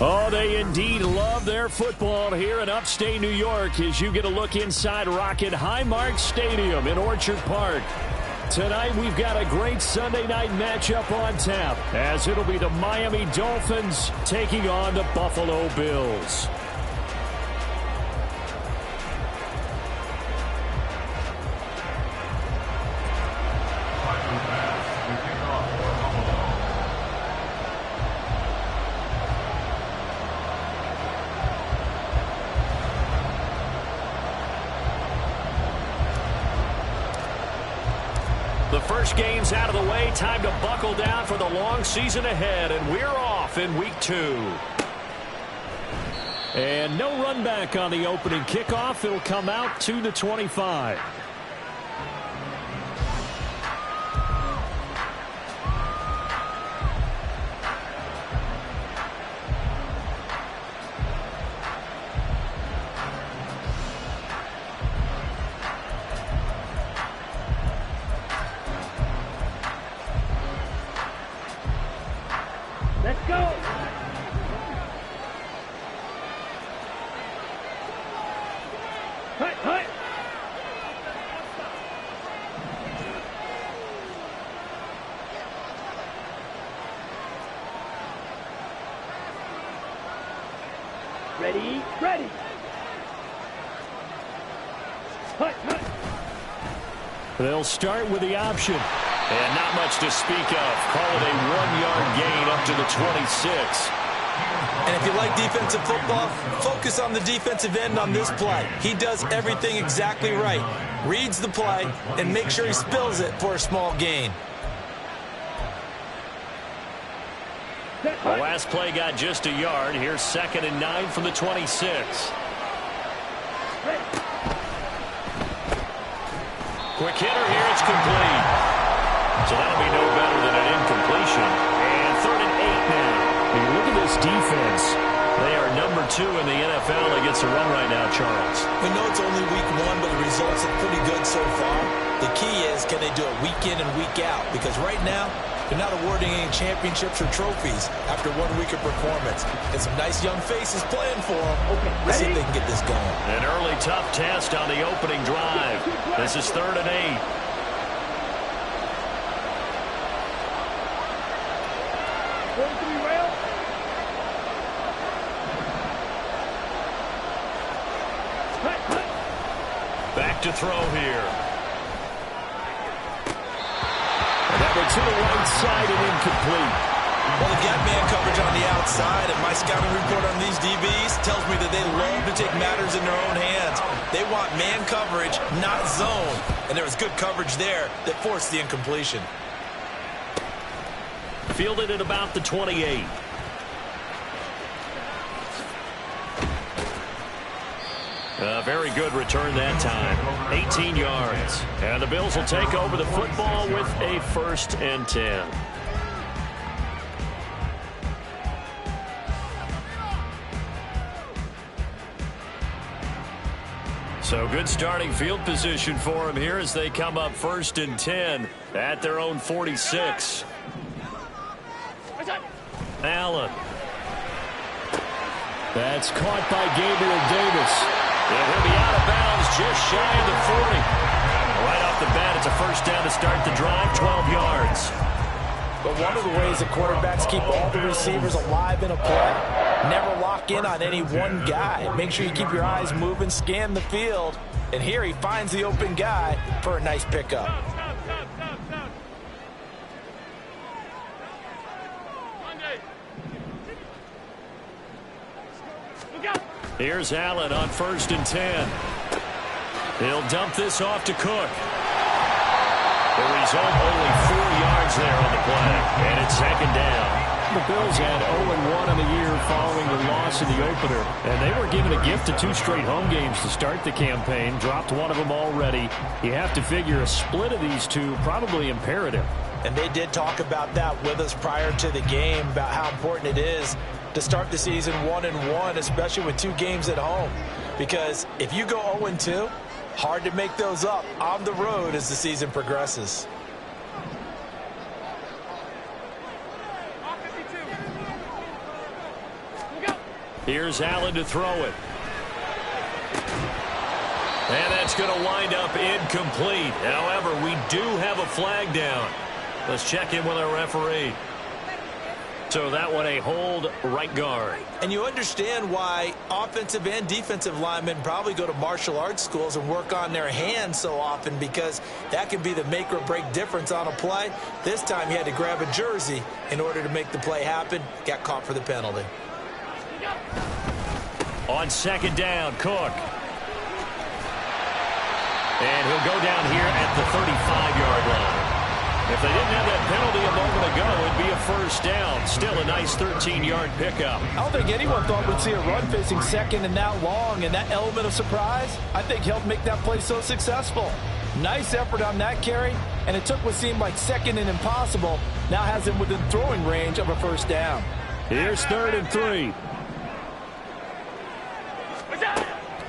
Oh, they indeed love their football here in upstate New York as you get a look inside Rocket Highmark Stadium in Orchard Park. Tonight we've got a great Sunday night matchup on tap as it'll be the Miami Dolphins taking on the Buffalo Bills. The first game's out of the way. Time to buckle down for the long season ahead, and we're off in week 2. And no run back on the opening kickoff. It'll come out to the 25. Let's go. Hut, hut. Ready, ready. Hut, hut. They'll start with the option. And not much to speak of. Call it a 1-yard gain up to the 26. And if you like defensive football, focus on the defensive end on this play. He does everything exactly right. Reads the play and make sure he spills it for a small gain. The last play got just a yard. Here's 2nd and 9 from the 26. Quick hitter here. It's complete. So that'll be no better than an incompletion. And 3rd and 8 now. When you look at this defense, they are number 2 in the NFL against the run right now, Charles. We know it's only week 1, but the results are pretty good so far. The key is, can they do it week in and week out? Because right now, they're not awarding any championships or trophies after 1 week of performance. And some nice young faces playing for them. Let's see if they can get this going. An early tough test on the opening drive. This is 3rd and 8. Back to throw here. And that one to the right side and incomplete. Well, they've got man coverage on the outside, and my scouting report on these DBs tells me that they love to take matters in their own hands. They want man coverage, not zone. And there was good coverage there that forced the incompletion. Fielded at about the 28. A very good return that time. 18 yards. And the Bills will take over the football with a 1st and 10. So good starting field position for them here as they come up 1st and 10 at their own 46. Allen. That's caught by Gabriel Davis. And he'll be out of bounds just shy of the 40. Right off the bat, it's a 1st down to start the drive, 12 yards. But one of the ways that quarterbacks keep all the receivers alive in a play, never lock in on any one guy. Make sure you keep your eyes moving, scan the field. And here he finds the open guy for a nice pickup. Here's Allen on 1st and 10. He'll dump this off to Cook. The result, only 4 yards there on the play, and it's 2nd down. The Bills had 0-1 in the year following the loss in the opener, and they were given a gift of 2 straight home games to start the campaign. Dropped one of them already. You have to figure a split of these 2 probably imperative. And they did talk about that with us prior to the game, about how important it is to start the season 1-1, especially with 2 games at home. Because if you go 0-2, hard to make those up on the road as the season progresses. Here's Allen to throw it. And that's going to wind up incomplete. However, we do have a flag down. Let's check in with our referee. So that one a hold right guard. And you understand why offensive and defensive linemen probably go to martial arts schools and work on their hands so often, because that can be the make or break difference on a play. This time he had to grab a jersey in order to make the play happen. Got caught for the penalty. On second down, Cook. And he'll go down here at the 35-yard line. If they didn't have that penalty a moment ago, it'd be a first down. Still a nice 13-yard pickup. I don't think anyone thought we'd see a run facing second and that long, and that element of surprise, I think, helped make that play so successful. Nice effort on that carry, and it took what seemed like second and impossible, now has him within throwing range of a first down. Here's 3rd and 3.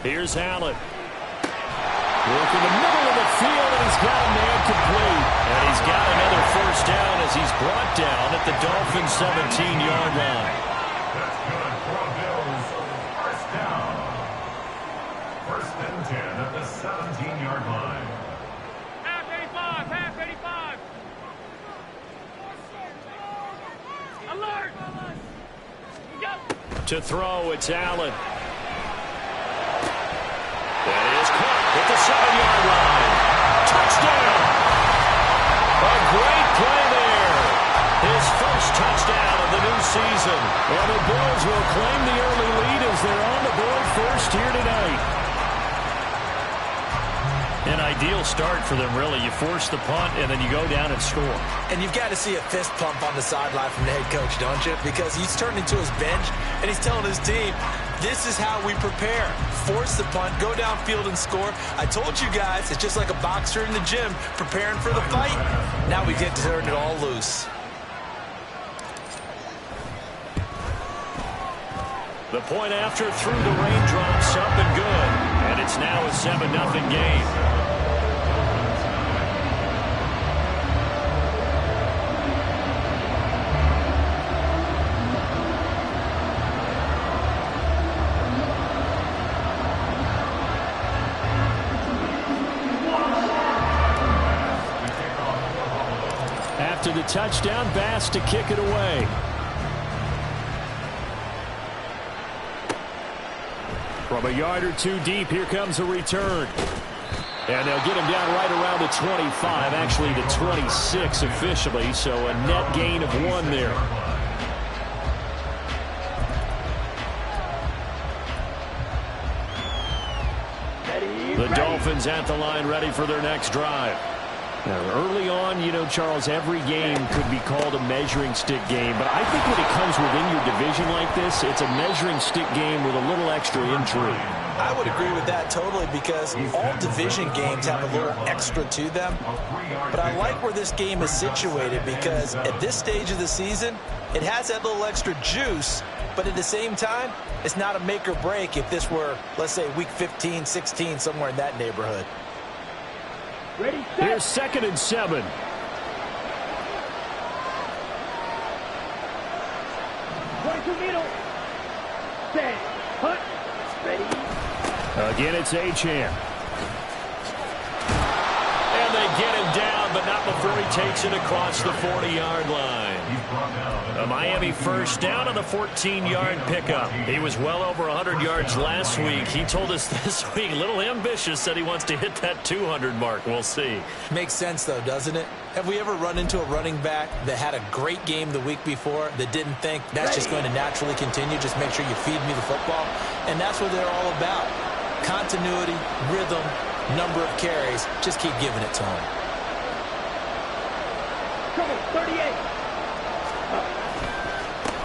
Here's Allen. Working the middle of the field, and he's got a man complete. And he's got another first down as he's brought down at the Dolphins' 17-yard line. That's good for Bills. First down. 1st and 10 at the 17-yard line. Half 85, half 85. Alert! Go! To throw, it's Allen. That is caught at the 7-yard line. Touchdown! A great play there. His first touchdown of the new season. And the Bills will claim the early lead as they're on the board first here tonight. An ideal start for them, really. You force the punt, and then you go down and score. And you've got to see a fist pump on the sideline from the head coach, don't you? Because he's turned into his bench, and he's telling his team, this is how we prepare. Force the punt, go downfield and score. I told you guys, it's just like a boxer in the gym preparing for the fight. Now we get to turn it all loose. The point after through the raindrops, up and good. And it's now a 7-0 game. After the touchdown, Bass to kick it away. From a yard or two deep, here comes a return. And they'll get him down right around the 25, actually the 26 officially, so a net gain of 1 there. The Dolphins at the line, ready for their next drive. Now, early on, you know, Charles, every game could be called a measuring stick game. But I think when it comes within your division like this, it's a measuring stick game with a little extra intrigue. I would agree with that totally, because all division games have a little extra to them. But I like where this game is situated, because at this stage of the season, it has that little extra juice. But at the same time, it's not a make or break if this were, let's say, week 15, 16, somewhere in that neighborhood. Ready, set. Here's 2nd and 7. Middle. Set. Hunt. Ready. Again, it's Achane. And they get him down, but not before he takes it across the 40-yard line. A Miami first down on the 14-yard pickup. He was well over 100 yards last week. He told us this week, a little ambitious, said he wants to hit that 200 mark. We'll see. Makes sense, though, doesn't it? Have we ever run into a running back that had a great game the week before that didn't think that's just going to naturally continue? Just make sure you feed me the football. And that's what they're all about. Continuity, rhythm, number of carries. Just keep giving it to him. Come on, 38.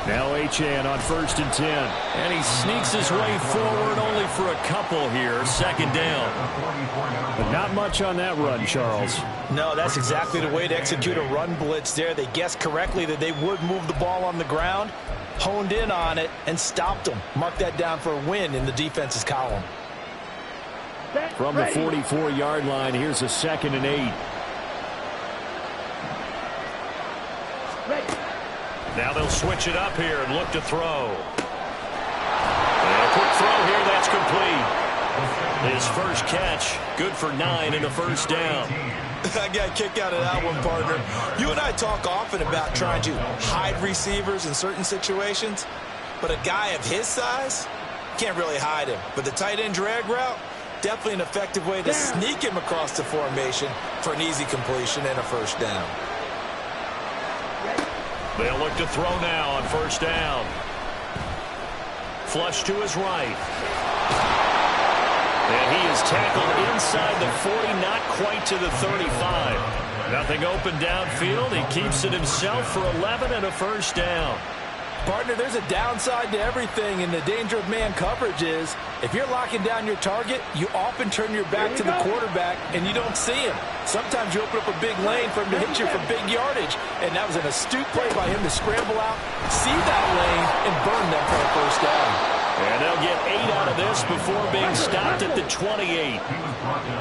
Now Achane on 1st and 10. And he sneaks his way forward only for a couple here. 2nd down. But not much on that run, Charles. No, that's exactly the way to execute a run blitz there. They guessed correctly that they would move the ball on the ground, honed in on it, and stopped them. Mark that down for a win in the defense's column. Set. From the Ready. 44-yard line, here's a 2nd and 8. Ready. Now they'll switch it up here and look to throw. quick throw here. That's complete. His first catch, good for 9 and a first down. I got a kick out of that one, partner. You and I talk often about trying to hide receivers in certain situations, but a guy of his size can't really hide him. But the tight end drag route, definitely an effective way to sneak him across the formation for an easy completion and a first down. They'll look to throw now on first down. Flush to his right. And he is tackled inside the 40, not quite to the 35. Nothing open downfield. He keeps it himself for 11 and a first down. Partner, there's a downside to everything, and the danger of man coverage is if you're locking down your target, you often turn your back to the quarterback and you don't see him. Sometimes you open up a big lane for him to hit you for big yardage, and that was an astute play by him to scramble out, see that lane, and burn them for a first down. And they'll get 8 out of this before being stopped at the 28.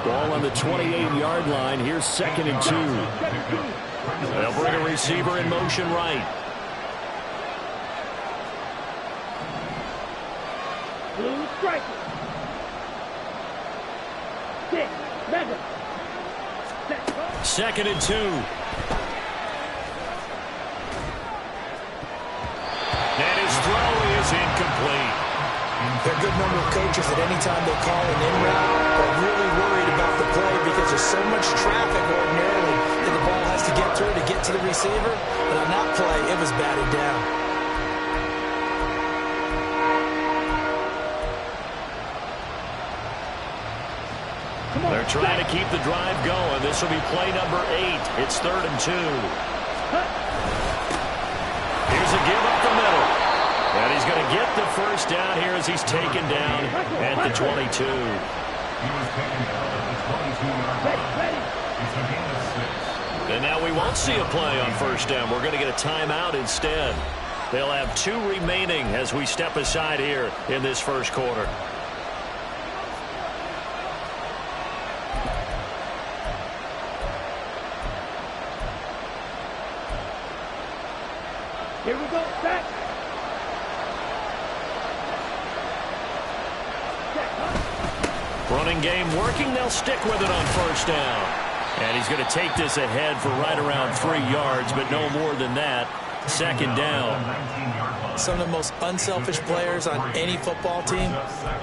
Ball on the 28-yard line. Here's 2nd and 2. They'll bring a receiver in motion right. Blue striker. 6, 7. 2nd and 2. And his throw is incomplete. There are a good number of coaches at any time they call an in route are really worried about the play because there's so much traffic ordinarily that the ball has to get through to get to the receiver. And on that play, it was batted down. They're trying to keep the drive going. This will be play number 8. It's 3rd and 2. Here's a give up the middle. And he's going to get the first down here as he's taken down at the 22. He was taken down at the 22-yard line. It's a gain of 6. And now we won't see a play on first down. We're going to get a timeout instead. They'll have 2 remaining as we step aside here in this first quarter. Here we go, back. Running game working. They'll stick with it on first down. And he's going to take this ahead for right around 3 yards, but no more than that. 2nd down. Some of the most unselfish players on any football team,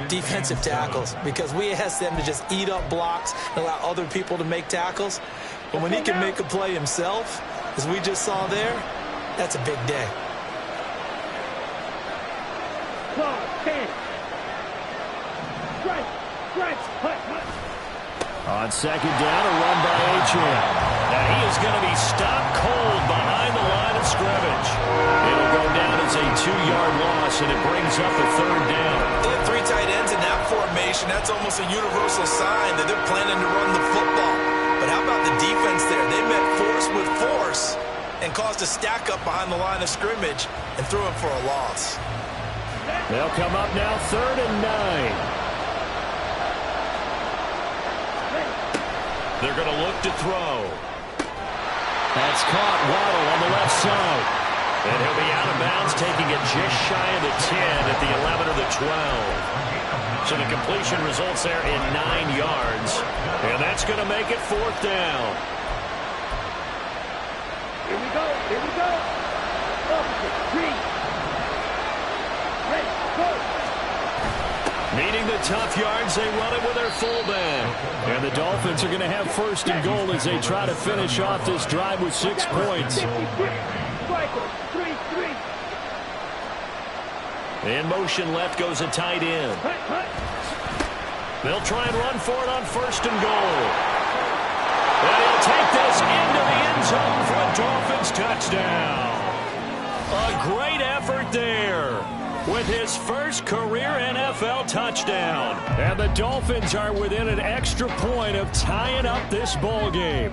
defensive tackles, because we ask them to just eat up blocks and allow other people to make tackles. But when he can make a play himself, as we just saw there, that's a big day. 10. Strike, hut. On 2nd down, a run by Achane. Now he is going to be stopped cold behind the line of scrimmage. It'll go down as a 2-yard loss, and it brings up a 3rd down. They have 3 tight ends in that formation. That's almost a universal sign that they're planning to run the football. But how about the defense there? They met force with force and caused a stack up behind the line of scrimmage and threw him for a loss. They'll come up now 3rd and 9. They're going to look to throw. That's caught. Waddle on the left side. And he'll be out of bounds, taking it just shy of the 10 at the 11 or the 12. So the completion results there in 9 yards. And that's going to make it 4th down. Here we go. Opposite, 3. Ready, go. Needing the tough yards, they run it with their fullback. And the Dolphins are going to have 1st and goal as they try to finish off this drive with 6 points. Striker, 3. In motion left goes a tight end. Hut. They'll try and run for it on 1st and goal. And he'll take this into the end zone for a Dolphins touchdown. A great effort there with his first career NFL touchdown. And the Dolphins are within an extra point of tying up this ball game.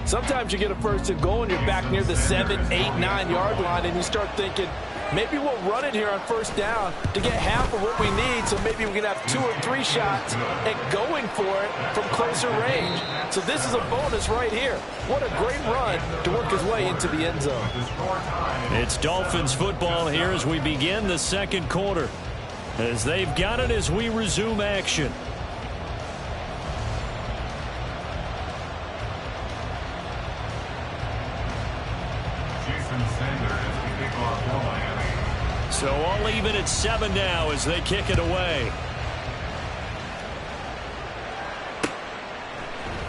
Sometimes you get a 1st and goal and you're back near the 7, 8, 9-yard line, and you start thinking, maybe we'll run it here on 1st down to get half of what we need, so maybe we can have 2 or 3 shots at going for it from closer range. So this is a bonus right here. What a great run to work his way into the end zone. It's Dolphins football here as we begin the 2nd quarter. as they've got it as we resume action. Jason Sanders to kick off for Miami. So all even at 7 now as they kick it away.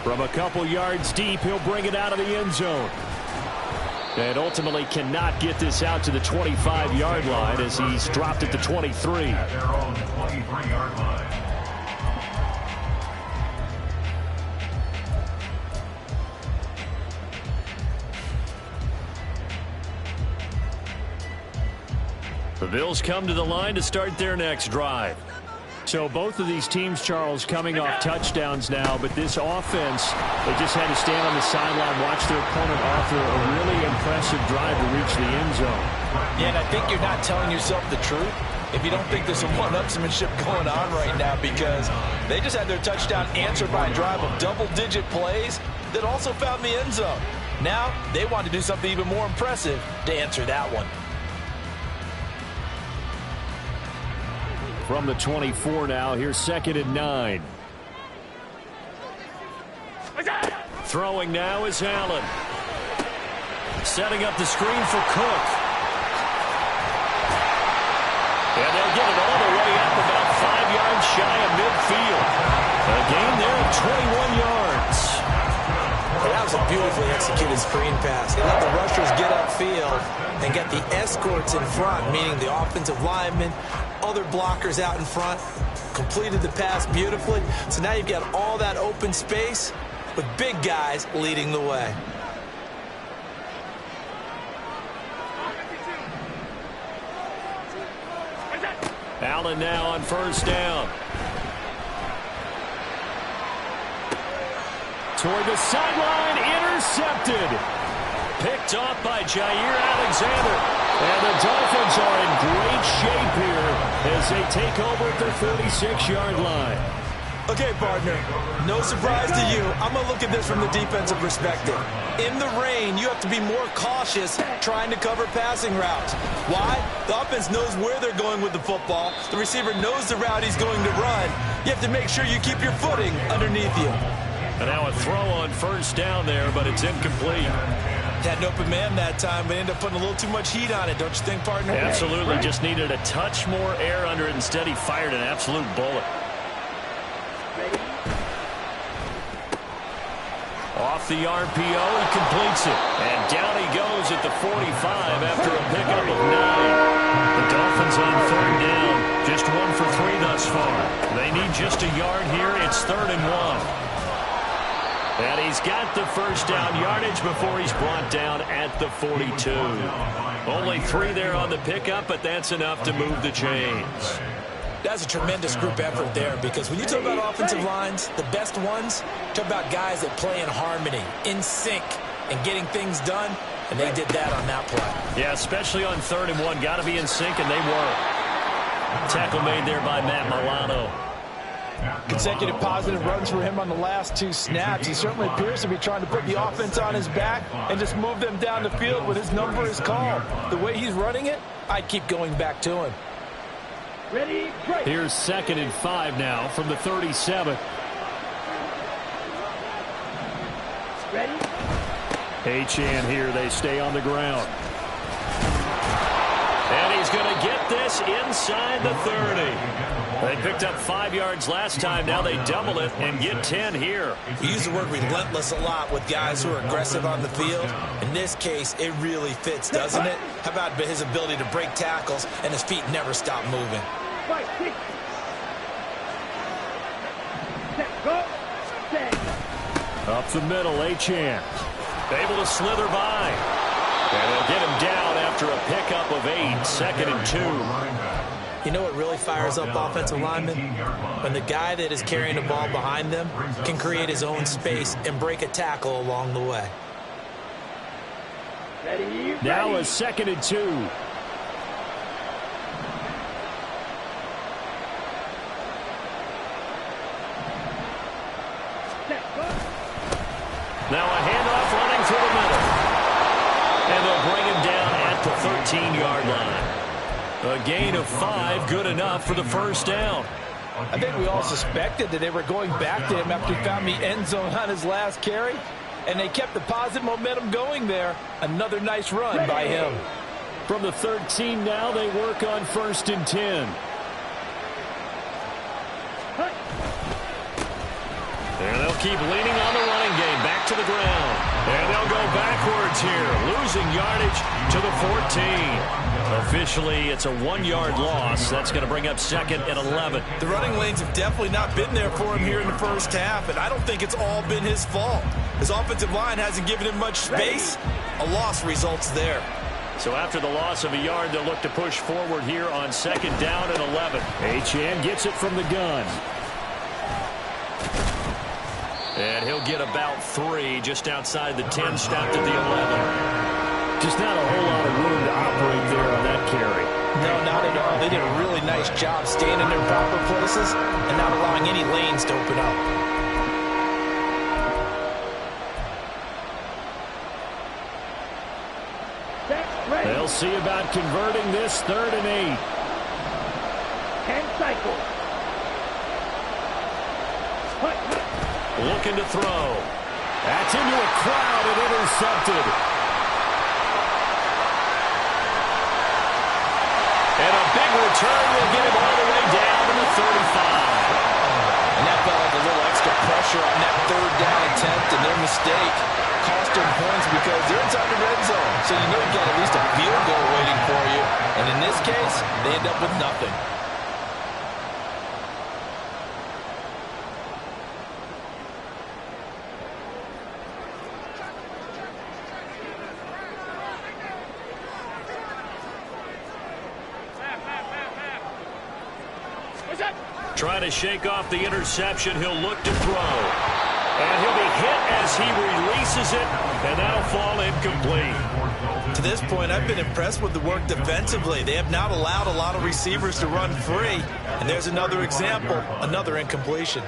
From a couple yards deep, he'll bring it out of the end zone. And ultimately cannot get this out to the 25-yard line as he's dropped at the 23. At their own 23-yard line. The Bills come to the line to start their next drive. So both of these teams, Charles, coming off touchdowns now, but this offense, they just had to stand on the sideline, watch their opponent author a really impressive drive to reach the end zone. Yeah, and I think you're not telling yourself the truth if you don't think there's some one-upsmanship going on right now, because they just had their touchdown answered by a drive of double-digit plays that also found the end zone. Now they want to do something even more impressive to answer that one. From the 24 now, here's 2nd and 9. Throwing now is Allen. Setting up the screen for Cook. And they'll get it all the way up about 5 yards shy of midfield. A gain there of 21 yards. That was a beautifully executed screen pass. They let the rushers get upfield and get the escorts in front, meaning the offensive linemen, other blockers out in front, completed the pass beautifully. So now you've got all that open space with big guys leading the way. Allen now on 1st down. Toward the sideline, intercepted. Picked off by Jair Alexander. And the Dolphins are in great shape here as they take over at their 46-yard line. Okay, partner, no surprise to you. I'm going to look at this from the defensive perspective. In the rain, you have to be more cautious trying to cover passing routes. Why? The offense knows where they're going with the football. The receiver knows the route he's going to run. You have to make sure you keep your footing underneath you. And now a throw on 1st down there, but it's incomplete. Had an open man that time, but ended up putting a little too much heat on it, don't you think, partner? Absolutely. Just needed a touch more air under it. Instead, he fired an absolute bullet. Off the RPO, he completes it. And down he goes at the 45 after a pickup of 9. The Dolphins on 3rd down. Just 1 for 3 thus far. They need just a yard here. It's 3rd and 1. And he's got the 1st down yardage before he's brought down at the 42. Only 3 there on the pickup, but that's enough to move the chains. That's a tremendous group effort there, because when you talk about offensive lines, the best ones, talk about guys that play in harmony, in sync, and getting things done, and they did that on that play. Yeah, especially on 3rd and 1. Got to be in sync, and they were. Tackle made there by Matt Milano. Consecutive positive runs for him on the last 2 snaps. He certainly appears to be trying to put the offense on his back and just move them down the field when his number is called. The way he's running it, I'd keep going back to him. Ready, break. Here's 2nd and 5 now from the 37. Ready. Achane here. They stay on the ground. And he's going to get this inside the 30. They picked up 5 yards last time. Now they double it and get 10 here. We use the word relentless a lot with guys who are aggressive on the field. In this case, it really fits, doesn't it? How about his ability to break tackles and his feet never stop moving? Fight, kick. Set, go. Set. Up the middle, Achane. Able to slither by. And they'll get him down after a pickup of 8. 2nd and 2. You know what really fires up offensive linemen? When the guy that is carrying the ball behind them can create his own space and break a tackle along the way. Ready, Now ready. a 2nd and 2. Set, go. Now a handoff running through the middle. And they'll bring him down at the 13-yard line. A gain of 5, good enough for the first down. I think we all suspected that they were going back to him after he found the end zone on his last carry, and they kept the positive momentum going there. Another nice run by him. From the 13 now, they work on 1st and 10. And they'll keep leaning on the running game, back to the ground. And they'll go backwards here, losing yardage to the 14. Officially, it's a 1-yard loss. That's going to bring up 2nd and 11. The running lanes have definitely not been there for him here in the first half, and I don't think it's all been his fault. His offensive line hasn't given him much space. A loss results there. So after the loss of a yard, they'll look to push forward here on 2nd down and 11. Achane gets it from the gun. And he'll get about 3 just outside the 10, stopped at the 11. Just not a whole lot of room to operate there on that carry. No, not at all. They did a really nice job staying in their proper places and not allowing any lanes to open up. They'll see about converting this 3rd and 8. 10 cycles. Looking to throw. That's into a crowd and intercepted. And a big return will get him all the way down to the 35. And that felt like a little extra pressure on that 3rd down attempt, and their mistake cost them points because they're inside the red zone. So you know you've got at least a field goal waiting for you. And in this case, they end up with nothing. Trying to shake off the interception. He'll look to throw. And he'll be hit as he releases it, and that'll fall incomplete. To this point, I've been impressed with the work defensively. They have not allowed a lot of receivers to run free. And there's another example, another incompletion.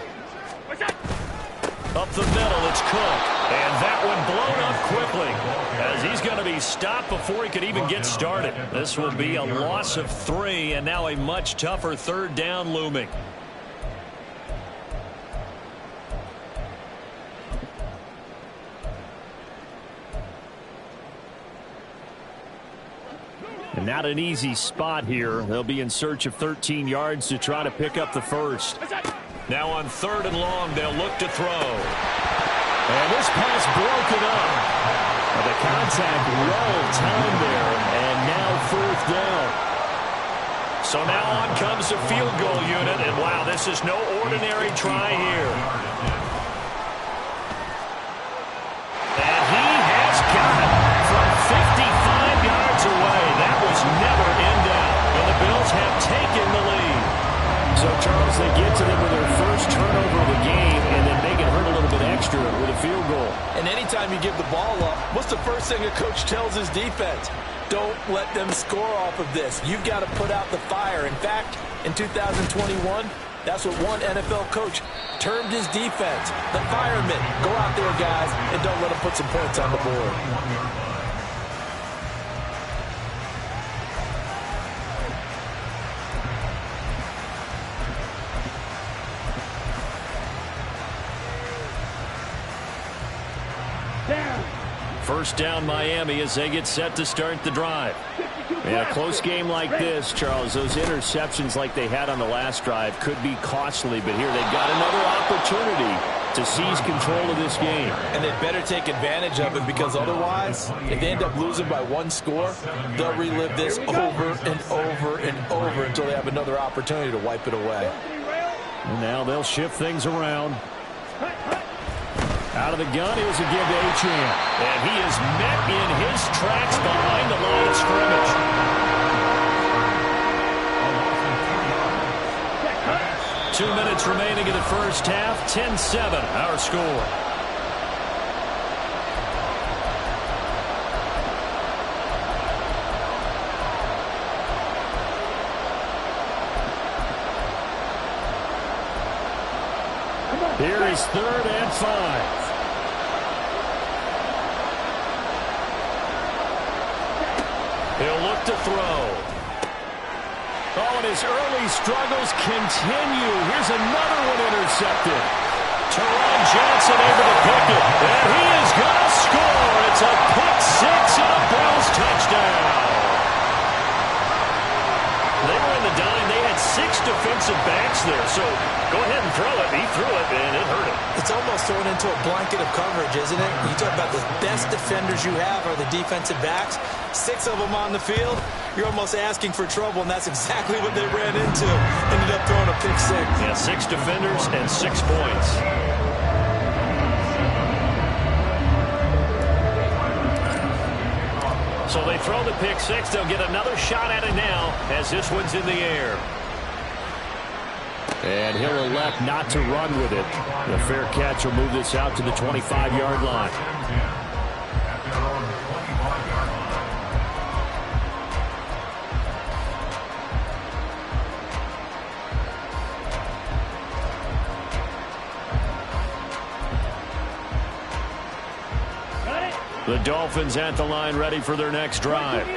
Up the middle, it's Cook. And that one blown up quickly as he's going to be stopped before he could even get started. This will be a loss of 3, and now a much tougher 3rd down looming. And not an easy spot here. They'll be in search of 13 yards to try to pick up the first. Now on 3rd and long, they'll look to throw. And this pass broken up. The contact well timed there, and now 4th down. So now on comes the field goal unit, and wow, this is no ordinary try here. And he has got it from 55 yards away. That was never in doubt. And the Bills have taken the lead. So, Charles, they get to them with their first turnover of the game and then make it hurt a little bit extra with a field goal. And anytime you give the ball up, what's the first thing a coach tells his defense? Don't let them score off of this. You've got to put out the fire. In fact, in 2021, that's what one NFL coach termed his defense. The firemen. Go out there, guys, and don't let them put some points on the board. First down Miami as they get set to start the drive. In a close game like this, Charles, those interceptions like they had on the last drive could be costly, but here they've got another opportunity to seize control of this game. And they better take advantage of it because otherwise, if they end up losing by 1 score, they'll relive this over and over and over until they have another opportunity to wipe it away. And now they'll shift things around. Out of the gun, here's a give to Achane. And he is met in his tracks behind the line of scrimmage. 2 minutes remaining in the first half. 10-7, our score. Here is 3rd and 5. He'll look to throw. Oh, and his early struggles continue. Here's another one intercepted. Teron Johnson able to pick it. And he is going to score. It's a pick six and a Bills touchdown. They were in the dime. They had 6 defensive backs there. So go ahead and throw it. He threw it, and it hurt him. It's almost thrown into a blanket of coverage, isn't it? You talk about the best defenders you have are the defensive backs. 6 of them on the field. You're almost asking for trouble, and that's exactly what they ran into. Ended up throwing a pick six. Yeah, 6 defenders and 6 points. So they throw the pick six. They'll get another shot at it now as this one's in the air. And he'll elect not to run with it. The fair catch will move this out to the 25-yard line. The Dolphins at the line ready for their next drive.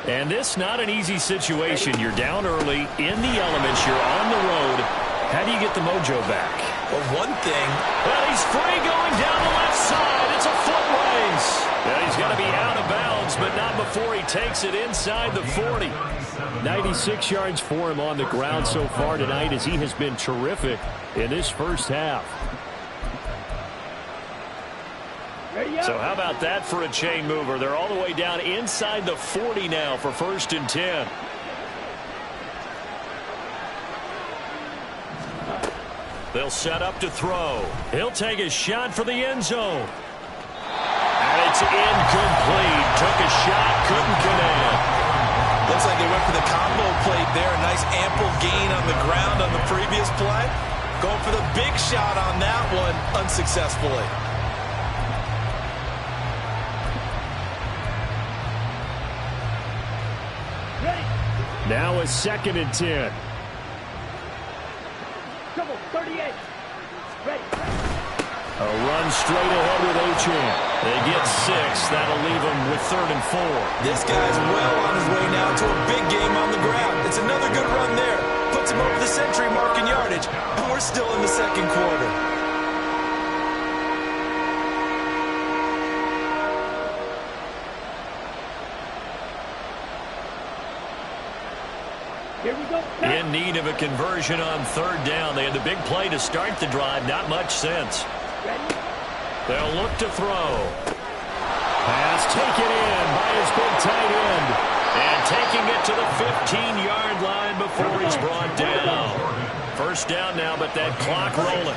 And this not an easy situation. You're down early, in the elements, you're on the road. How do you get the mojo back? Well, one thing. Well, he's free going down the left side. It's a foot race. Yeah, he's got to be out of bounds, but not before he takes it inside the 40. 96 yards for him on the ground so far tonight as he has been terrific in this first half. So how about that for a chain mover? They're all the way down inside the 40 now for 1st and 10. They'll set up to throw. He'll take a shot for the end zone. And it's incomplete. Took a shot, couldn't connect. Looks like they went for the combo plate there. A nice ample gain on the ground on the previous play. Going for the big shot on that one unsuccessfully. Now a 2nd and 10. Come on, 38. Ready. A run straight ahead with Achane. They get 6. That'll leave them with 3rd and 4. This guy's well on his way now to a big game on the ground. It's another good run there. Puts him over the century mark in yardage. And we're still in the 2nd quarter. Here we go. In need of a conversion on 3rd down. They had the big play to start the drive. Not much sense. Ready. They'll look to throw. Pass taken in by his big tight end. And taking it to the 15-yard line before he's brought down. 1st down now, but that clock rolling.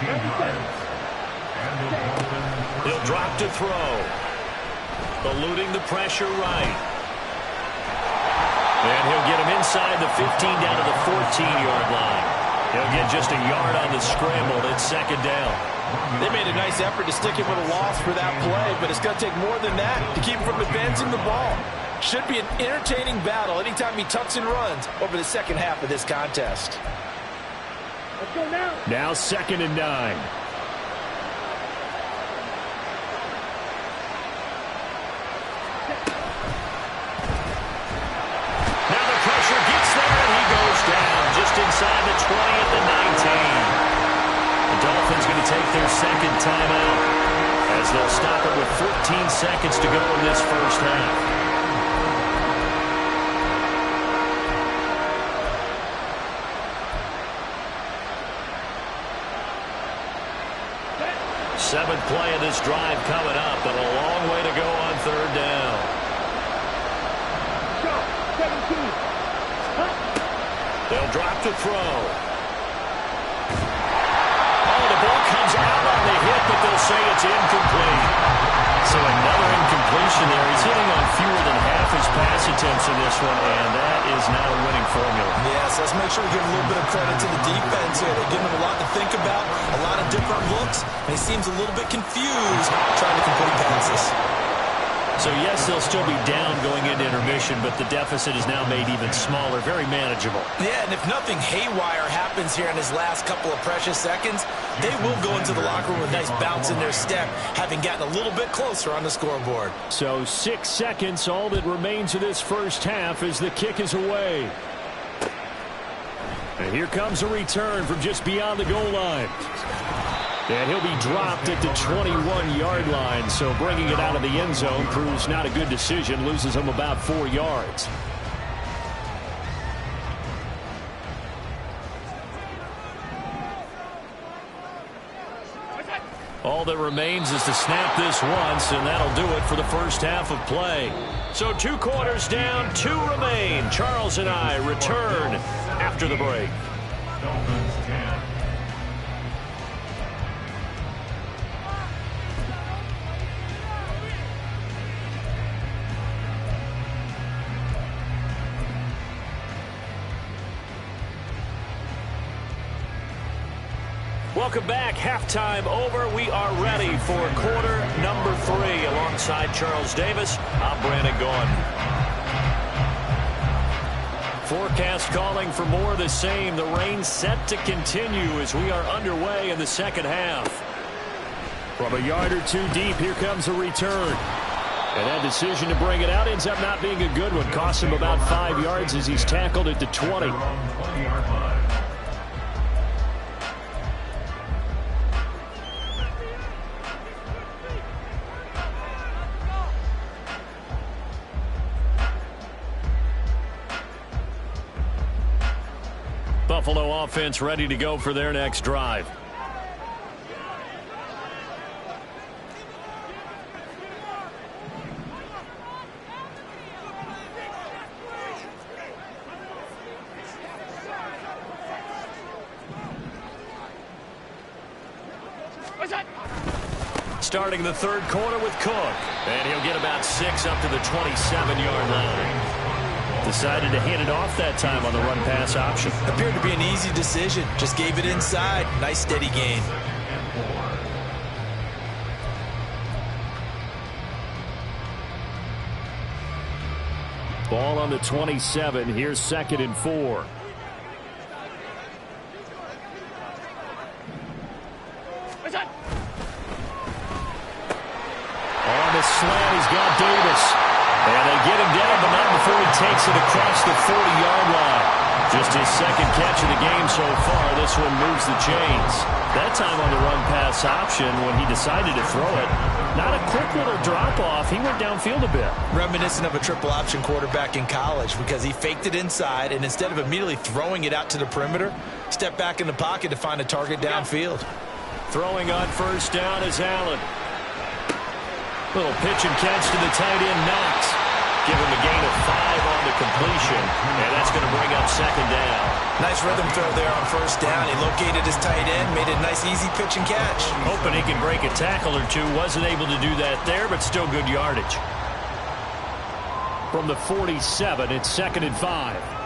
He'll drop to throw. Eluding the pressure right. And he'll get him inside the 15 down to the 14-yard line. He'll get just a yard on the scramble. It's 2nd down. They made a nice effort to stick him with a loss for that play, but it's going to take more than that to keep him from advancing the ball. Should be an entertaining battle anytime he tucks and runs over the 2nd half of this contest. Let's go now. Now 2nd and 9. Inside the 20 at the 19. The Dolphins going to take their 2nd timeout as they'll stop it with 14 seconds to go in this first half. Seventh play of this drive coming up, but a long way to go on 3rd down. Go. 17. They'll drop to throw. Oh, the ball comes out on the hit, but they'll say it's incomplete. So another incompletion there. He's hitting on fewer than half his pass attempts in this one, and that is not a winning formula. Yes, let's make sure we give a little bit of credit to the defense here. They're giving him a lot to think about, a lot of different looks, and he seems a little bit confused trying to complete passes. So, yes, they'll still be down going into intermission, but the deficit is now made even smaller, very manageable. Yeah, and if nothing haywire happens here in his last couple of precious seconds, they will go into the locker room with a nice bounce in their step, having gotten a little bit closer on the scoreboard. So 6 seconds, all that remains of this first half as the kick is away. And here comes a return from just beyond the goal line. And he'll be dropped at the 21-yard line, so bringing it out of the end zone proves not a good decision, loses him about 4 yards. All that remains is to snap this once, and that'll do it for the first half of play. So 2 quarters down, 2 remain. Charles and I return after the break. Dolphins 10. Welcome back. Halftime over. We are ready for quarter number 3. Alongside Charles Davis, I'm Brandon Gaudin. Forecast calling for more of the same. The rain set to continue as we are underway in the second half. From a yard or 2 deep, here comes a return. And that decision to bring it out ends up not being a good one. Costs him about 5 yards as he's tackled at the 20. 20-yard line. Buffalo offense ready to go for their next drive. Starting the third quarter with Cook. And he'll get about 6 up to the 27-yard line. Decided to hand it off that time on the run-pass option. Appeared to be an easy decision. Just gave it inside. Nice steady gain. Ball on the 27. Here's 2nd and 4. On the slant, he's got Davis. And they get him down, but not before he takes it across the 40-yard line. Just his 2nd catch of the game so far. This one moves the chains. That time on the run-pass option when he decided to throw it. Not a quick little drop-off. He went downfield a bit. Reminiscent of a triple option quarterback in college because he faked it inside, and instead of immediately throwing it out to the perimeter, stepped back in the pocket to find a target downfield. Throwing on first down is Allen. Little pitch and catch to the tight end, Knox. Give him a gain of 5 on the completion, and that's going to bring up 2nd down. Nice rhythm throw there on first down. He located his tight end, made a nice easy pitch and catch. Hoping he can break a tackle or 2. Wasn't able to do that there, but still good yardage. From the 47, it's 2nd and 5.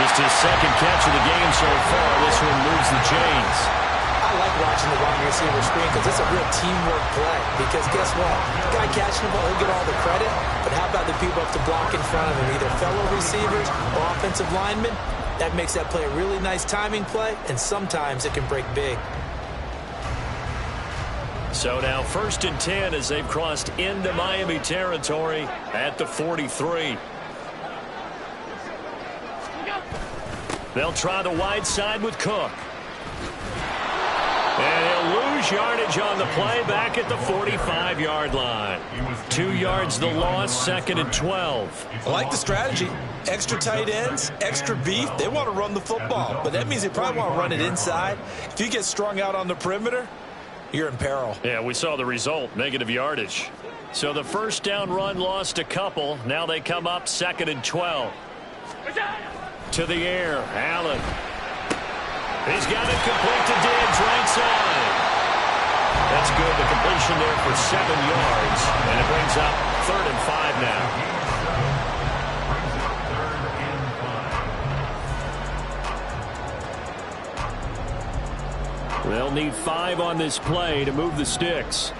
Just his 2nd catch of the game so far. This one moves the chains. I like watching the wide receiver screen because it's a real teamwork play. Because guess what? The guy catching the ball, he'll get all the credit. But how about the people up to block in front of him? Either fellow receivers or offensive linemen. That makes that play a really nice timing play. And sometimes it can break big. So now 1st and 10 as they've crossed into Miami territory at the 43. They'll try the wide side with Cook. And he'll lose yardage on the play back at the 45-yard line. 2 yards the loss, 2nd and 12. I like the strategy. Extra tight ends, extra beef. They want to run the football, but that means they probably want to run it inside. If you get strung out on the perimeter, you're in peril. Yeah, we saw the result, negative yardage. So the first down run lost a couple. Now they come up 2nd and 12. To the air, Allen. He's got it complete to Diggs, right side. That's good. The completion there for 7 yards. And it brings up 3rd and 5 now. They'll need 5 on this play to move the sticks.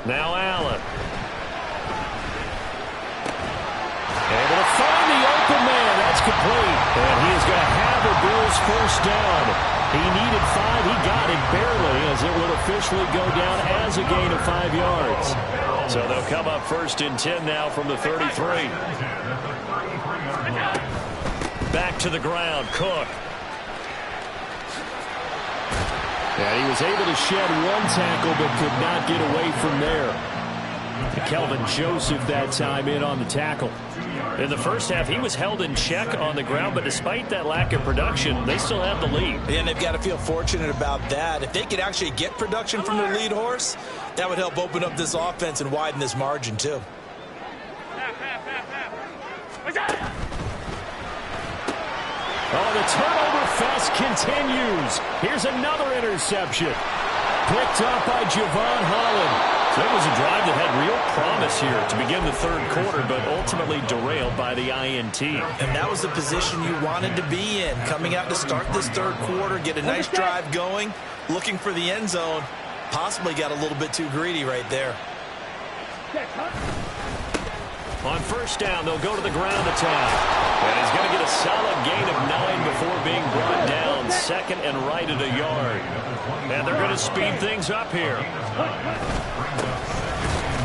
Now Allen. Able to find the open man. That's complete. And he is going to have a Bills first down. He needed 5. He got it barely, as it will officially go down as a gain of 5 yards. So they'll come up first and 10 now from the 33. Back to the ground, Cook. And he was able to shed one tackle, but could not get away from there. Kelvin Joseph that time in on the tackle. In the first half, he was held in check on the ground, but despite that lack of production, they still have the lead. And they've got to feel fortunate about that. If they could actually get production from their lead horse, that would help open up this offense and widen this margin too. Oh, the turnover fest continues. Here's another interception. Picked up by Javon Holland. So it was a drive that had real promise here to begin the third quarter, but ultimately derailed by the INT. And that was the position you wanted to be in. Coming out to start this third quarter, get a nice drive going, looking for the end zone. Possibly got a little bit too greedy right there. On first down, they'll go to the ground attack. And he's going to get a solid gain of 9 before being brought down. Second and right at a yard. And they're going to speed things up here.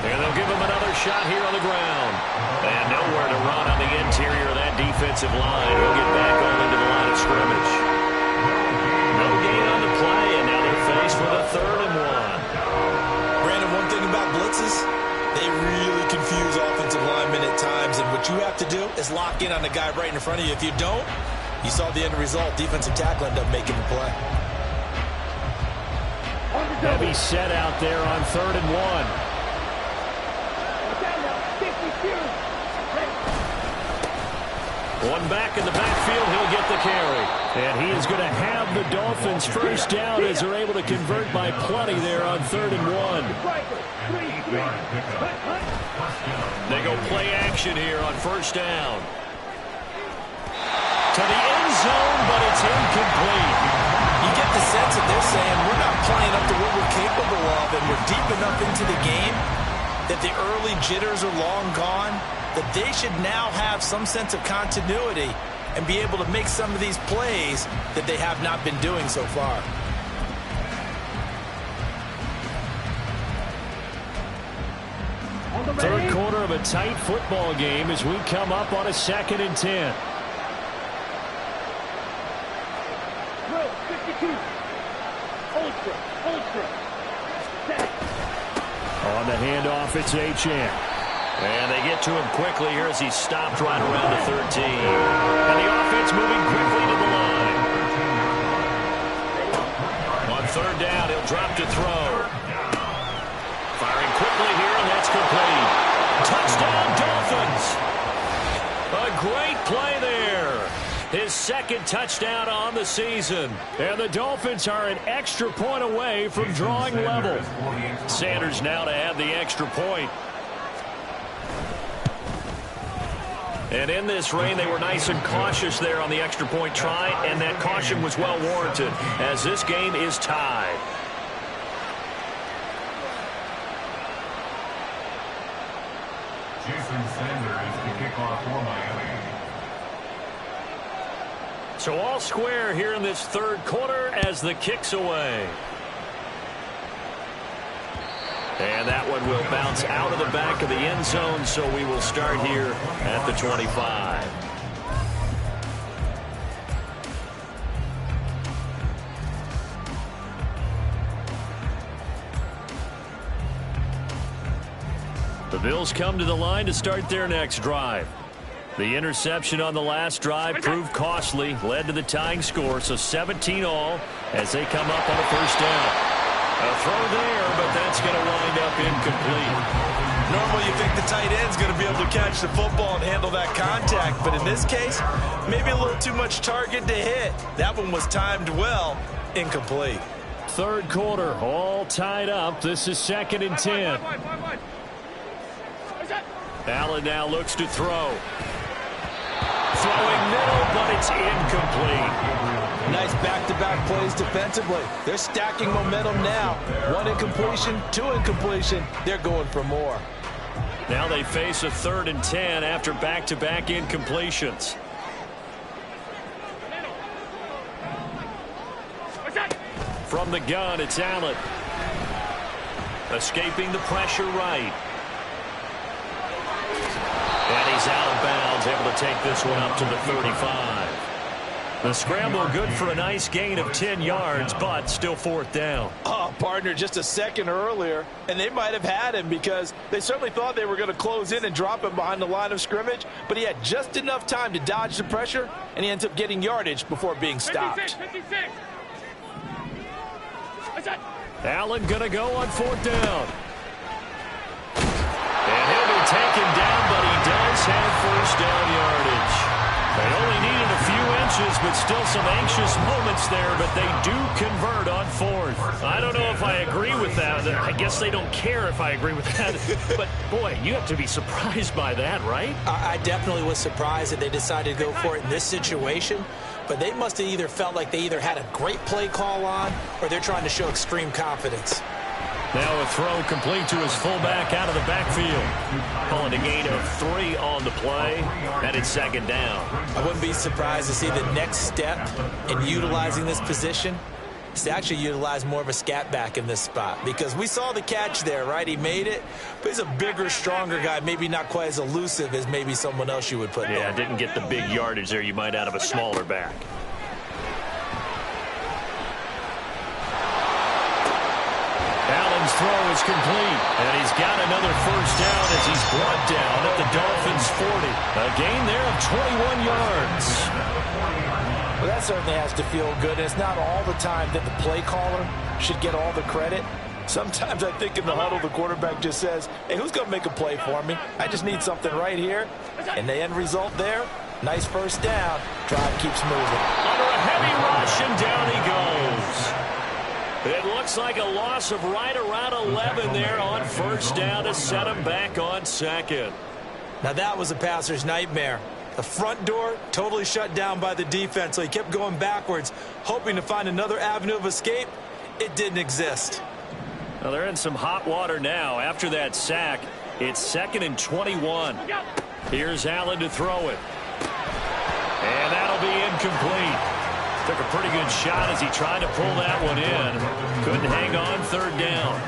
And they'll give him another shot here on the ground. And nowhere to run on the interior of that defensive line. He'll get back on into the line of scrimmage. No gain on the play, and now they're faced with a 3rd and 1. Brandon, one thing about blitzes, they really confuse offensive linemen at times, and what you have to do is lock in on the guy right in front of you. If you don't, you saw the end result. Defensive tackle ended up making the play. Heavy set out there on 3rd and 1. One back in the backfield, he'll get the carry. And he is going to have the Dolphins first down as they're able to convert by plenty there on 3rd and 1. They go play action here on first down. To the end zone, but it's incomplete. You get the sense that they're saying we're not playing up to what we're capable of, and we're deep enough into the game that the early jitters are long gone, that they should now have some sense of continuity and be able to make some of these plays that they have not been doing so far. Third quarter of a tight football game as we come up on a 2nd and 10. On the handoff, it's Achane. And they get to him quickly here as he's stopped right around the 13. And the offense moving quickly to the line. On 3rd down, he'll drop to throw. Firing quickly here, and that's complete. Touchdown, Dolphins! A great play there. His 2nd touchdown on the season. And the Dolphins are an extra point away from drawing level. Sanders now to add the extra point. And in this rain, they were nice and cautious there on the extra point try, and that caution was well warranted as this game is tied. Jason Sanders to kick off for Miami. So all square here in this third quarter as the kick's away. And that one will bounce out of the back of the end zone, so we will start here at the 25. The Bills come to the line to start their next drive. The interception on the last drive proved costly, led to the tying score, so 17 all as they come up on a first down. A throw there, but that's going to wind up incomplete. Normally you think the tight end's going to be able to catch the football and handle that contact, but in this case, maybe a little too much target to hit. That one was timed well, incomplete. Third quarter, all tied up. This is 2nd and 10. Allen now looks to throw. Throwing middle, but it's incomplete. Nice back-to-back plays defensively. They're stacking momentum now. 1 incompletion, 2 incompletion. They're going for more. Now they face a 3rd and 10 after back-to-back incompletions. From the gun, it's Allen. Escaping the pressure right. And he's out of bounds, able to take this one up to the 35. The scramble good for a nice gain of 10 yards, but still fourth down. Oh, partner, just a second earlier, and they might have had him because they certainly thought they were going to close in and drop him behind the line of scrimmage, but he had just enough time to dodge the pressure, and he ends up getting yardage before being stopped. 56. Allen going to go on fourth down. And he'll be taken down, but he does have first down yardage. They only needed a few inches, but still some anxious moments there, but they do convert on fourth. I don't know if I agree with that. I guess they don't care if I agree with that. But, boy, you have to be surprised by that, right? I definitely was surprised that they decided to go for it in this situation, but they must have either felt like they either had a great play call on or they're trying to show extreme confidence. Now a throw complete to his fullback out of the backfield. Calling a gain of 3 on the play, and it's second down. I wouldn't be surprised to see the next step in utilizing this position is to actually utilize more of a scat back in this spot, because we saw the catch there, right? He made it, but he's a bigger, stronger guy, maybe not quite as elusive as maybe someone else you would put there. Yeah, didn't get the big yardage there you might out of a smaller back. Allen's throw is complete, and he's got another first down as he's brought down at the Dolphins' 40. A gain there of 21 yards. Well, that certainly has to feel good. It's not all the time that the play caller should get all the credit. Sometimes I think in the huddle, the quarterback just says, hey, who's going to make a play for me? I just need something right here. And the end result there, nice first down. Drive keeps moving. Under a heavy rush, and down he goes. It looks like a loss of right around 11 there on first down to set him back on second. Now that was a passer's nightmare. The front door totally shut down by the defense, so he kept going backwards, hoping to find another avenue of escape. It didn't exist. Well, they're in some hot water now. After that sack, it's 2nd and 21. Here's Allen to throw it. And that'll be incomplete. Took a pretty good shot as he tried to pull that one in. Couldn't hang on, third down.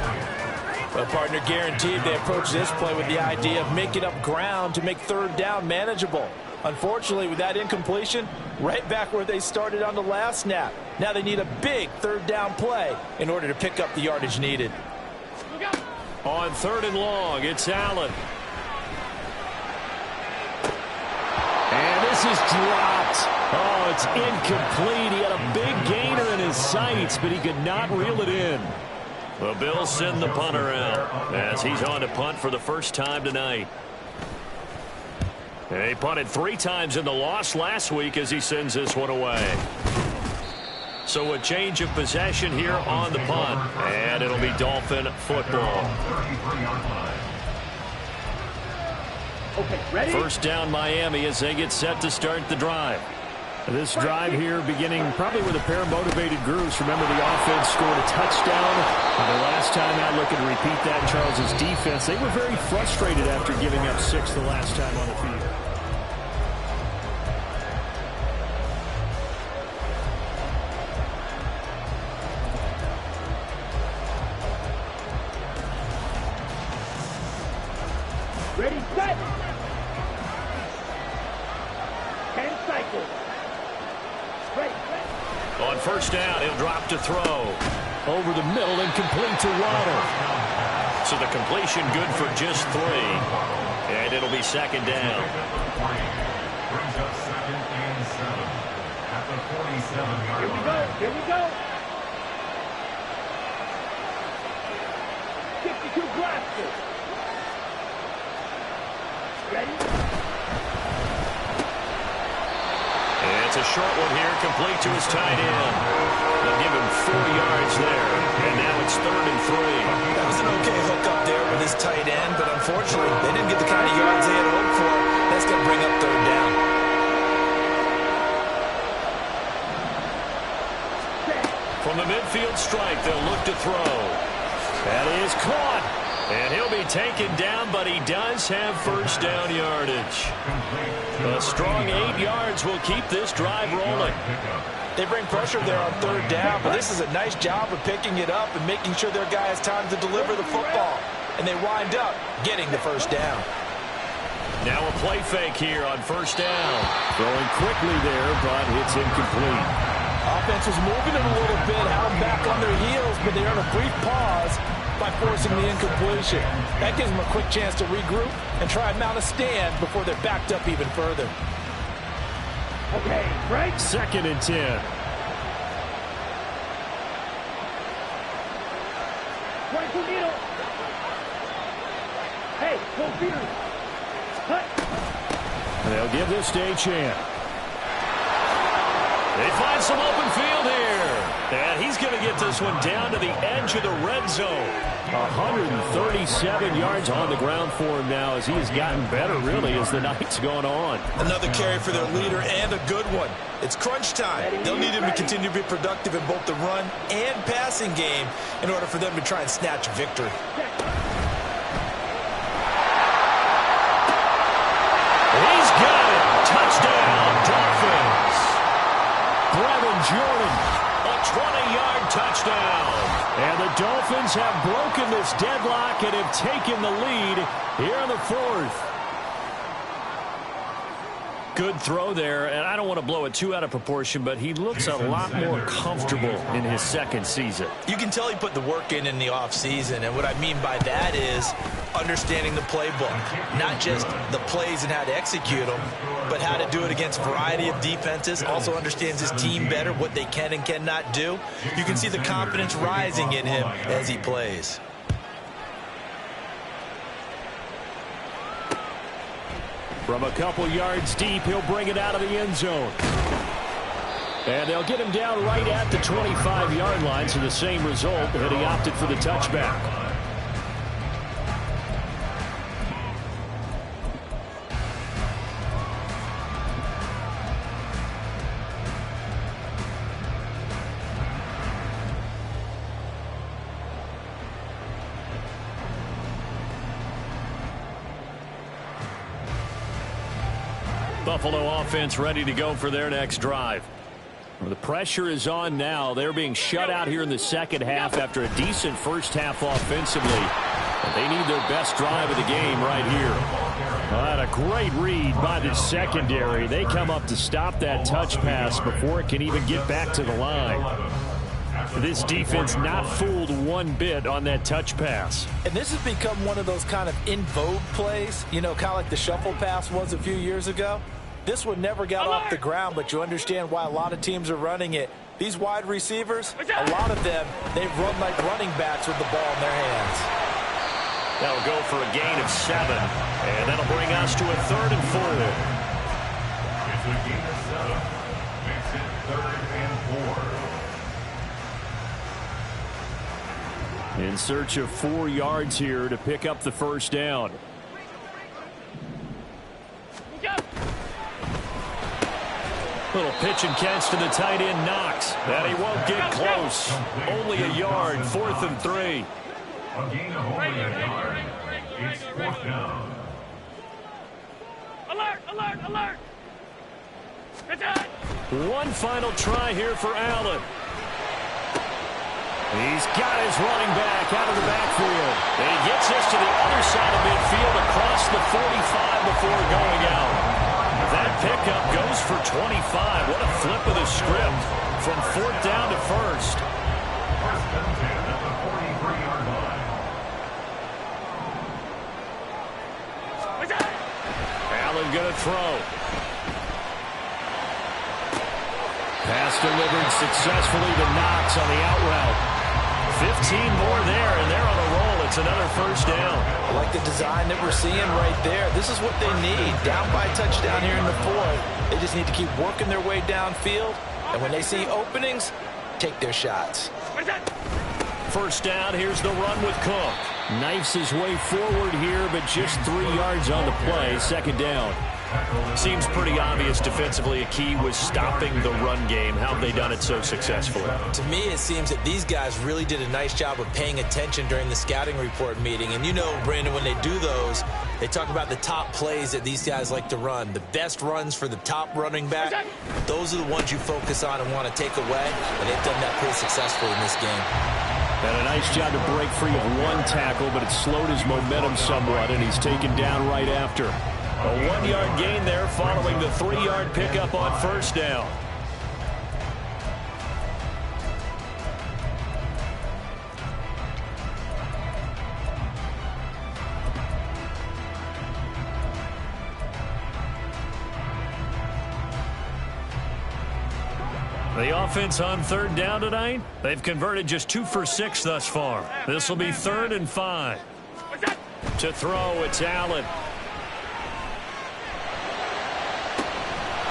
Well, partner, guaranteed they approach this play with the idea of making up ground to make third down manageable. Unfortunately, with that incompletion, right back where they started on the last snap. Now they need a big third down play in order to pick up the yardage needed. On 3rd and long, it's Allen. And this is dropped. Oh, it's incomplete. He had a big gainer in his sights, but he could not reel it in. The Bills send the punter out as he's on to punt for the first time tonight. He punted 3 times in the loss last week as he sends this one away. So a change of possession here on the punt, and it'll be Dolphin football. Okay, ready? First down Miami as they get set to start the drive. This drive here beginning probably with a pair of motivated groups. Remember, the offense scored a touchdown. The last time out, looking to repeat that in Charles' defense. They were very frustrated after giving up 6 the last time on the field. Ready, set. 10 cycles. Ready. On first down, he'll drop to throw. Over the middle and complete to Waddle. So the completion good for just 3. And it'll be second down. Brings up 2nd and 7 at the 47-yard line. Here we go. 52 blasters. Ready? It's a short one here, complete to his tight end. They'll give him 4 yards there, and now it's 3rd and 3. That was an okay hook up there with his tight end, but unfortunately, they didn't get the kind of yards they had hoped for. That's going to bring up 3rd down. From the midfield strike, they'll look to throw. That is caught. And he'll be taken down, but he does have first down yardage. A strong 8 yards will keep this drive rolling. They bring pressure there on third down, but this is a nice job of picking it up and making sure their guy has time to deliver the football. And they wind up getting the first down. Now a play fake here on first down. Throwing quickly there, but it's incomplete. Offense was moving it a little bit, had them back on their heels, but they earned a brief pause by forcing the incompletion. That gives them a quick chance to regroup and try and mount a stand before they're backed up even further. Okay, break. 2nd and 10. Hey, go Beard. Cut. They'll give this to Achane. They find some open field here. And he's going to get this one down to the edge of the red zone. 137 yards on the ground for him now as he has gotten better, really, as the night's gone on. Another carry for their leader and a good one. It's crunch time. They'll need him to continue to be productive in both the run and passing game in order for them to try and snatch victory. He's got it. Touchdown, Dolphins. Brevin Jordan, a 20-yard touchdown. And the Dolphins have broken this deadlock and have taken the lead here in the 4th. Good throw there, and I don't want to blow it too out of proportion, but he looks a lot more comfortable in his 2nd season. You can tell he put the work in the offseason, and what I mean by that is understanding the playbook. Not just the plays and how to execute them, but how to do it against a variety of defenses. Also understands his team better, what they can and cannot do. You can see the confidence rising in him as he plays. From a couple yards deep, he'll bring it out of the end zone. And they'll get him down right at the 25-yard line, so the same result, but he opted for the touchback. Buffalo offense ready to go for their next drive. The pressure is on now. They're being shut out here in the second half after a decent first half offensively. And they need their best drive of the game right here. Well, a great read by the secondary. They come up to stop that touch pass before it can even get back to the line. This defense not fooled one bit on that touch pass. And this has become one of those kind of in vogue plays, you know, kind of like the shuffle pass was a few years ago. This one never got off the ground, but you understand why a lot of teams are running it. These wide receivers, a lot of them, they've run like running backs with the ball in their hands. That'll go for a gain of 7, and that'll bring us to a 3rd and 4. It's a gain of 7. Makes it 3rd and 4. In search of 4 yards here to pick up the first down. Little pitch and catch to the tight end, Knox. And he won't get close. Only a yard, 4th and 3. A gain of only a yard. It's 4th down. Alert, alert, alert. One final try here for Allen. He's got his running back out of the backfield. And he gets us to the other side of midfield across the 45 before going out. That pickup goes for 25. What a flip of the script from 4th down to 1st. 1st and 10 at the 43-yard line. Allen going to throw. Pass delivered successfully to Knox on the out route. 15 more there, and they're on a roll. It's another first down. I like the design that we're seeing right there. This is what they need. Down by a touchdown here in the 4th. They just need to keep working their way downfield. And when they see openings, take their shots. First down, here's the run with Cook. Knifes his way forward here, but just 3 yards on the play. 2nd down. Seems pretty obvious defensively a key was stopping the run game. How have they done it so successfully? To me, it seems that these guys really did a nice job of paying attention during the scouting report meeting. And you know, Brandon, when they do those, they talk about the top plays that these guys like to run. The best runs for the top running back, those are the ones you focus on and want to take away. And they've done that pretty successfully in this game. And a nice job to break free of one tackle, but it slowed his momentum somewhat, and he's taken down right after. A 1-yard gain there following the 3-yard pickup on first down. The offense on third down tonight, they've converted just 2 for 6 thus far. This will be 3rd and 5. To throw, it's Allen.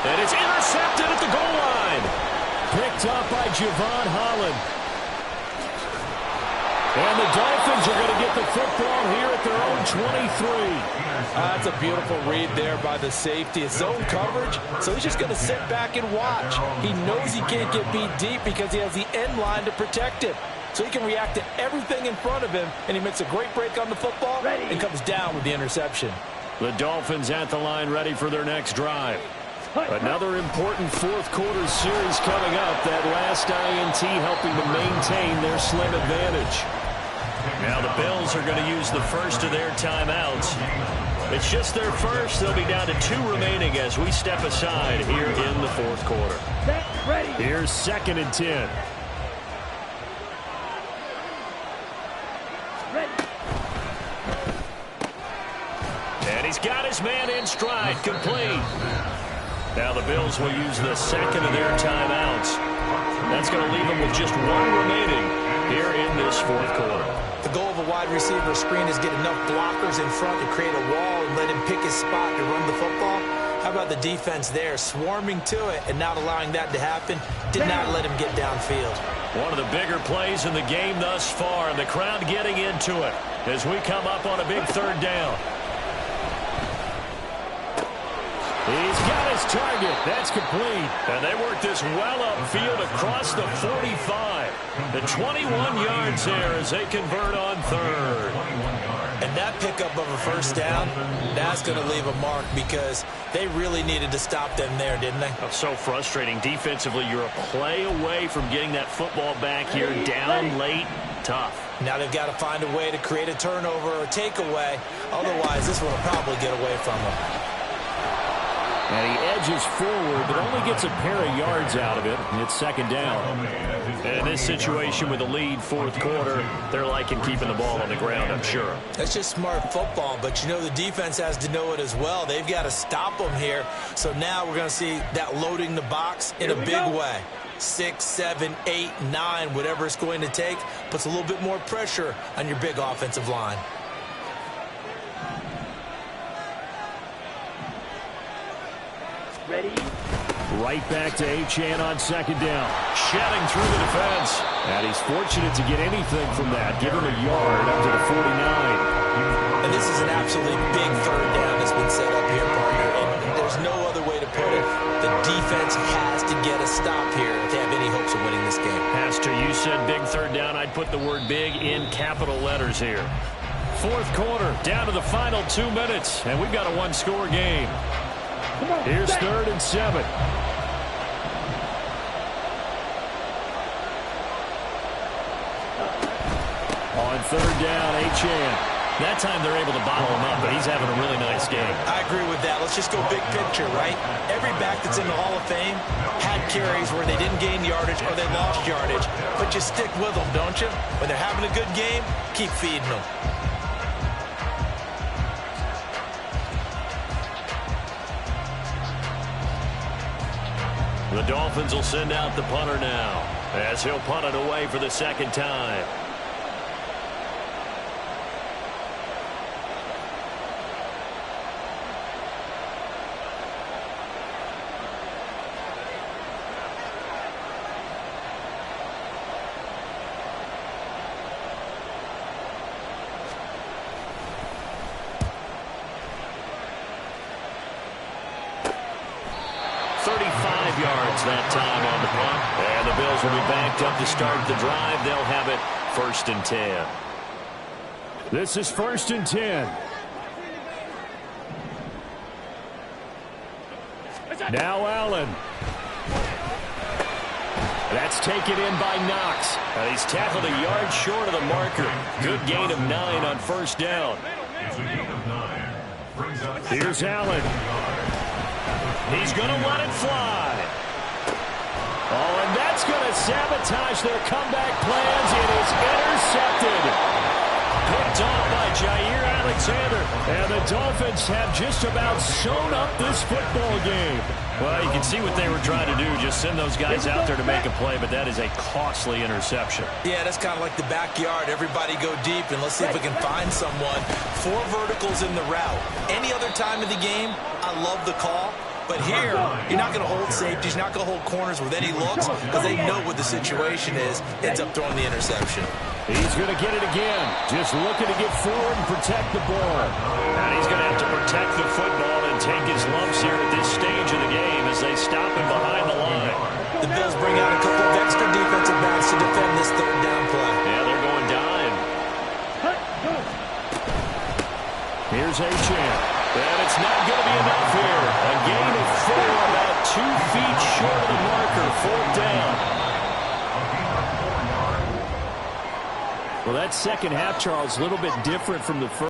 And it's intercepted at the goal line. Picked up by Javon Holland. And the Dolphins are going to get the football here at their own 23. That's a beautiful read there by the safety. It's zone coverage, so he's just going to sit back and watch. He knows he can't get beat deep because he has the end line to protect him. So he can react to everything in front of him, and he makes a great break on the football and comes down with the interception. The Dolphins at the line ready for their next drive. Another important fourth quarter series coming up. That last INT helping to maintain their slim advantage. Now the Bills are going to use the first of their timeouts. It's just their first. They'll be down to 2 remaining as we step aside here in the fourth quarter. Here's 2nd and 10. And he's got his man in stride, complete. Now the Bills will use the second of their timeouts. That's going to leave them with just 1 remaining here in this fourth quarter. The goal of a wide receiver screen is get enough blockers in front to create a wall and let him pick his spot to run the football. How about the defense there, swarming to it and not allowing that to happen? Did not let him get downfield. One of the bigger plays in the game thus far, and the crowd getting into it as we come up on a big 3rd down. He's got his target. That's complete. And they work this well upfield across the 45. The 21 yards there as they convert on 3rd. And that pickup of a first down, that's going to leave a mark because they really needed to stop them there, didn't they? Oh, so frustrating. Defensively, you're a play away from getting that football back here down late. Tough. Now they've got to find a way to create a turnover or a takeaway. Otherwise, this one will probably get away from them. And he edges forward, but only gets a pair of yards out of it. It's 2nd down. And in this situation with the lead, fourth quarter, they're liking keeping the ball on the ground, I'm sure. That's just smart football, but you know the defense has to know it as well. They've got to stop them here. So now we're going to see that loading the box in a big way. 6, 7, 8, 9, whatever it's going to take, puts a little bit more pressure on your big offensive line. Ready? Right back to Achane on 2nd down. Shedding through the defense. And he's fortunate to get anything from that. Give him a yard up to the 49. And this is an absolutely big 3rd down that's been set up here, partner. And there's no other way to put it. The defense has to get a stop here if they have any hopes of winning this game. Pastor, you said big 3rd down. I'd put the word big in capital letters here. Fourth quarter, down to the final 2 minutes. And we've got a 1-score game. Here's 3rd and 7. On 3rd down, Achane. That time they're able to bottle him up, but he's having a really nice game. I agree with that. Let's just go big picture, right? Every back that's in the Hall of Fame had carries where they didn't gain yardage or they lost yardage, but you stick with them, don't you? When they're having a good game, keep feeding them. The Dolphins will send out the punter now as he'll punt it away for the 2nd time. 35 yards that time on the punt. And the Bills will be backed up to start the drive. They'll have it 1st and 10. This is 1st and 10. Now Allen. That's taken in by Knox. And he's tackled a yard short of the marker. Good gain of 9 on 1st down. It's a gain of 9. Brings up Here's Allen. He's going to let it fly. Oh, and that's going to sabotage their comeback plans. It is intercepted. Picked off by Jair Alexander. And the Dolphins have just about sewn up this football game. Well, you can see what they were trying to do. Just send those guys out there to make a play, but that is a costly interception. Yeah, that's kind of like the backyard. Everybody go deep, and let's see if we can find someone. 4 verticals in the route. Any other time of the game, I love the call. But here, you're not going to hold safeties, you're not going to hold corners with any looks because they know what the situation is. Ends up throwing the interception. He's going to get it again. Just looking to get forward and protect the ball. And he's going to have to protect the football and take his lumps here at this stage of the game as they stop him behind the line. The Bills bring out a couple of extra defensive backs to defend this 3rd down play. Yeah, they're going dime. Here's Achane. And it's not going to be enough here. A gain of 4, about 2 feet short of the marker. 4th down. Well, that second half, Charles, a little bit different from the first.